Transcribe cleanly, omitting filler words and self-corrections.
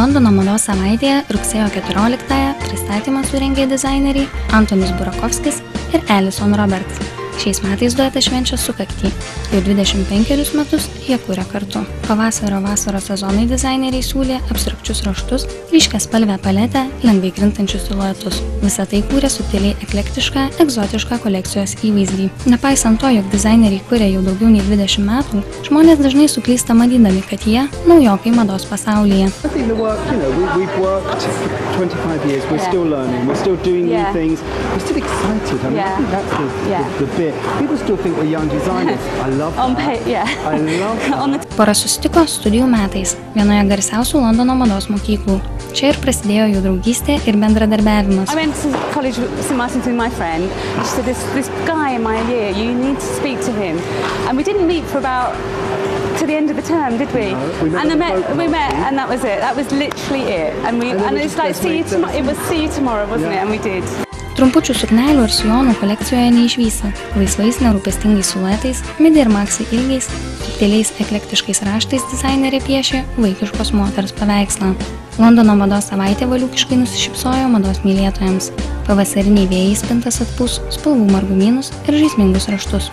Londono mados savaitėje rugsėjo 14-ąją pristatymą surengė dizaineriai Antonis Burakovskis ir Alison Roberts. Šiais metais duetas švenčia sukaktį. Jau 25 metus jie kuria kartu. Pavasario-vasaros sezonai dizaineriai siūlė abstrakčius raštus, ryškiaspalvę paletę, lengvai krintančius siluetus. Visą tai kūrė subtiliai eklektišką, egzotišką kolekcijos įvaizdį. Nepaisant to, jog dizaineriai kuria jau daugiau nei 20 metų, žmonės dažnai suklysta manydami, kad jie naujokai mados pasaulyje. Pora susitiko studijų metais vienoje garsiausių Londono mados mokyklų. Čia ir prasidėjo jų draugystė ir bendradarbiavimas. I went to college St Martin's with my friend. She said, this guy in my year, you need to speak to him. And we didn't meet for about to the end of the term, did we? No, we met, and that was it. That was literally it. And it's like see you tomorrow, wasn't it? And we did. Trumpučių suknelių ir sijonų kolekcijoje neišvysi. Laisvais, nerūpestingais siluetais, midi ir maxi ilgiais, subtiliais eklektiškais raštais dizainerė piešė vaikiškos moters paveikslą. Londono mados savaitė valiūkiškai nusišypsojo mados mylėtojams. Pavasariniai vėjai spintas atpūs spalvų margumynus ir žaismingus raštus.